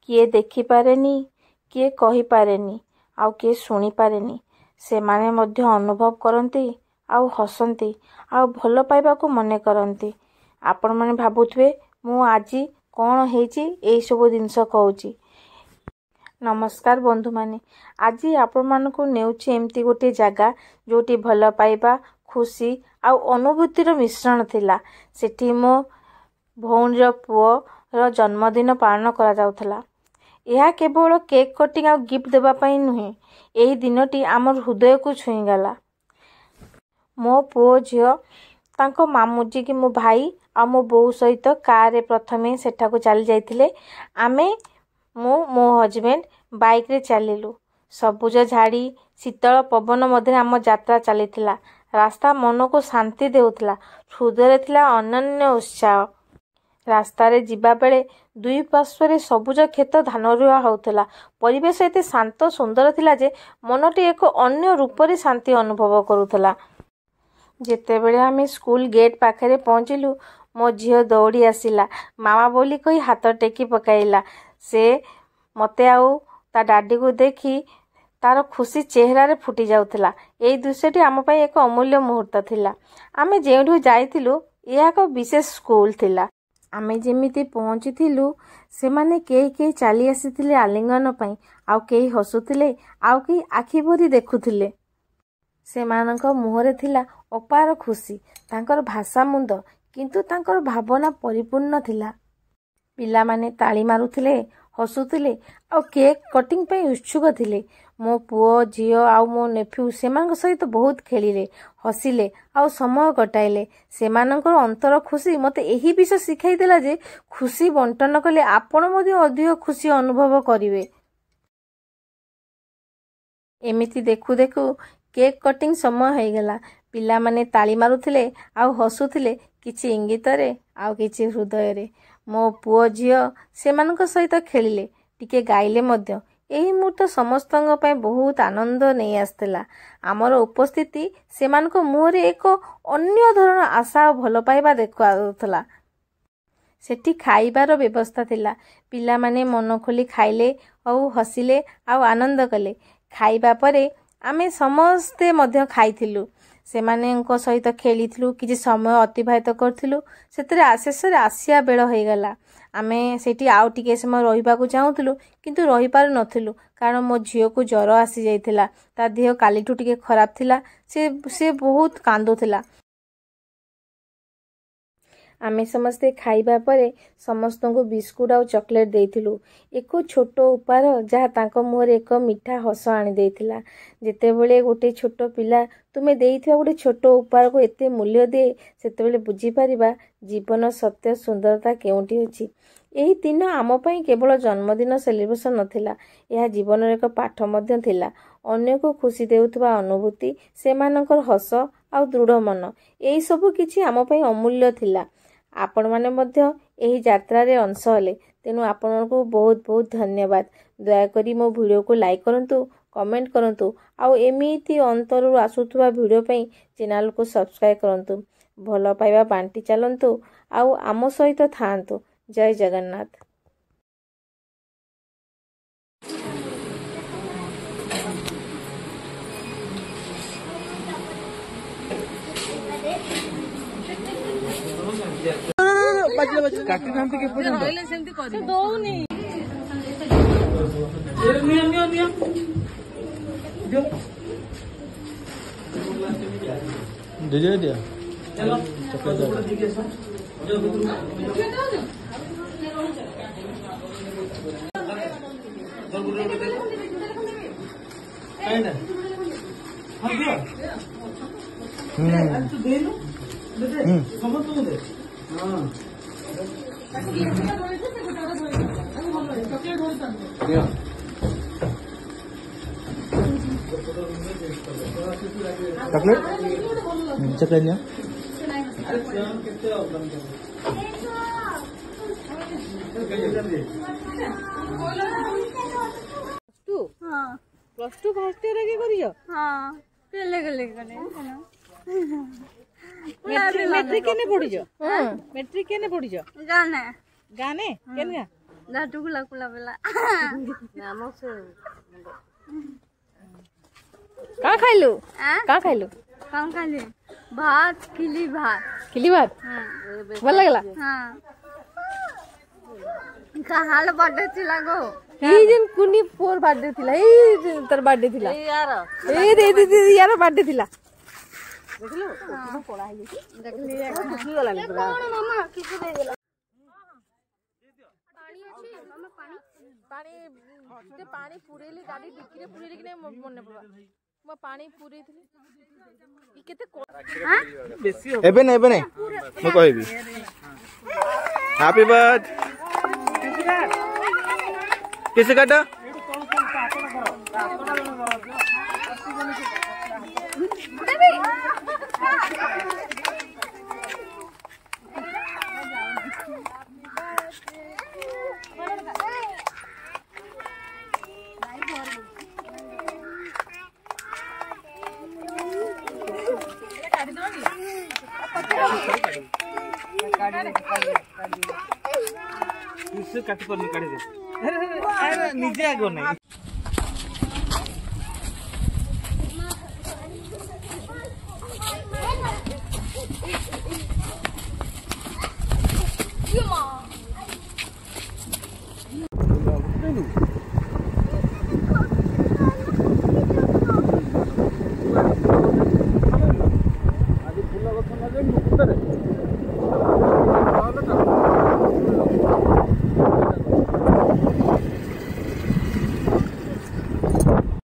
किए देखिपारेनी, किए कहिपारेनी, आउ किए शुणिपारेनी। सेमाने मध्य अनुभव करती आउ हसती आउ भल पाइबाकू मने करती। आपण माने भाबुथुए मु आजी कौन हेची एई सब जिनस कहूची। नमस्कार बंधु माने, आज आपण मानकू नेउची एमती गोटे जगह जोटी भल पाइबा खुशी आउ अनुभूतिर मिश्रण थिला। सेठी मो भौणीर पुओर जन्मदिन पालन करा जाउथला। यह केवल केक कटिंग आउ गिफ्ट देबा पई नुहे, एही दिनटी आमर हृदय को छुईगला। मो पुओ झियो तांको मामू जी कि मो भाई आ मो बो सहित कार रे प्रथमे सेठाको चली जाइथिले। आमे मो हजबैंड बाइक रे चलिलु। सबुज झाड़ी शीतल पवन मध्य आम यात्रा चलीथिला। रास्ता मन को शांति देउथिला, हृदय थिला अनन्य उत्साह। रास्ता रे जिबा बेले दुई पार्श्वरे सबुज खेत धान रुआ होउथिला। परिवेश एते शांत सुंदर थिला जे मनटी एक अन्य रूप रे शांति अनुभव करूथिला। जेते बेले आमे स्कूल गेट पाखरे पहुंचिलु, मो झियो दौड़ी आसिला। मामा बोली कही हाथ टेकी पकाइला। से मते आउ ता डाडी को देखी तार खुशी चेहरा रे फुटी जाउथिला। एई दृश्यटी आम पई एक अमूल्य मुहूर्त थिला। आमे जेउठु जाइथिलु यह एक विशेष स्कूल थिला। आमे जेमिति पहुंचिथिलु सेमाने केही चली आसीथिले आलिंगन पई, आउ केही हसुथिले, आउ केही आखि भरी देखुथिले। सेमानक मुहरे थिला अपार खुशी। तांकर भाषा मुंद किंतु तांकर भावना परिपूर्ण थिला। पिला माने ताली मारुथिले, हसुथिले, आउ केक कटिंग पे उत्सुक थिले। मो पुओ झियो आउ मो नेफ्यू सेमानक सहित बहुत खेलिले, हसिले, आउ समय कटाइले। सेमानकर अंतर खुशी मते एही विषय शिखाई देला जे खुशी बंटन कले आपण मध्ये अधिक खुशी अनुभव करिवे। एमिति देखु देखु केक कटिंग समय हो गला। पिला माने ताली मारुथिले आउ हसुथिले, किछि इंगित रे आउ किछि हृदय रे। मो पुओ झियो सेमानक सहित खेलिले, टिके गाइले मध्य। एही मुहूर्त समस्तଙ୍କ ପାଇଁ बहुत आनंद नहीं आस्थिला। आमर उपस्थिति सेमानक मुहरे एक अन्य धरण आशा और भल पाइबा देखुला। सेठी खाइबार व्यवस्था थिला। पिला माने मन खोली खाइले और हसिले आउ आनंद कले। खाइबा परे आमे समस्ते मध्य खाइथिलु। सेमानेଙ୍କ सहित खेलिथिलु, किछि समय अतिबाहित करथिलु। सेतरे आशेष रे आसिया बेळ होई गला। आमे सेठी आउ टिके समय रहिबाकू चाहुथिलु, किंतु रहि पारु नथिलु कारण मो झियो को ज्वर आसी जाइथिला। ता देह कालीठु टिके खराब थिला। से बहुत कांदुथिला। आमे समस्ते खाइबा परे समस्तଙ୍କୁ बिस्कुट और चॉकलेट देइथिलु। एको छोटो उपहार जहा तांको मुहरे एक मीठा हस आनी देइथिला। जेतेबेले गोटे छोटो पिला तुमे देइथिबा गोटे छोटो उपहार को एते मूल्य दे, सेतेबेले बुझी पारिबा जीवन सत्य सुंदरता केउंटी अछि। एही दिन आम पई केवल जन्मदिन सेलिब्रेशन नथिला, यह जीवन एक पाठ मध्य थिला। अन्य को खुशी देउथबा अनुभूति, सेमानकर हस आउ दृढ़ मन, एही सब किछि आम पई अमूल्य थिला। आपण माने मध्य एही यात्रा रे अंश हले, तेनु आपण को बहुत बहुत धन्यवाद। दया करी मो वीडियो को लाइक करंतु, कमेंट करंतु, आउ एमिति अंतरु आसुथबा वीडियो पई चैनल को सब्सक्राइब करंतु। भल पाइबा बांटी चलंतु, आउ आम सहित थांतु। जय जगन्नाथ। काटी नामती के पर्यंत रहले सेमती करी दोउनी नियम दे दिया चलो chocolate chocolate plus two first year के करियो हां केले केले कने मैट्रिक केने पढिजो मैट्रिक केने पढिजो गाने गाने केनगा लाडू गुला गुला बेला का खाइलु हाँ? का खाइलु कौन खाली भात खिली भात खिली भात हाँ भल लागला हाँ कहाल बर्थडे थिला गो এই দিন কুনি পোর বার্থডে থিলা এই তোর বার্থডে থিলা এই দে দে দে ইয়ার বার্থডে থিলা দেখলু তো পড়া হই গেছি দেখলি কি গলা পুরা মামা কিছু দে দেলা पानी पानी पुरेली गाड़ी डिक्की रे पुरेली कि नहीं मन पड़वा मैं पानी पुरेइथली ई केते एबे नहीं मैं कहबी हैप्पी बर्थडे किसे काटा कट कर काढ़ी दे अरे निजे आगो नहीं ये मां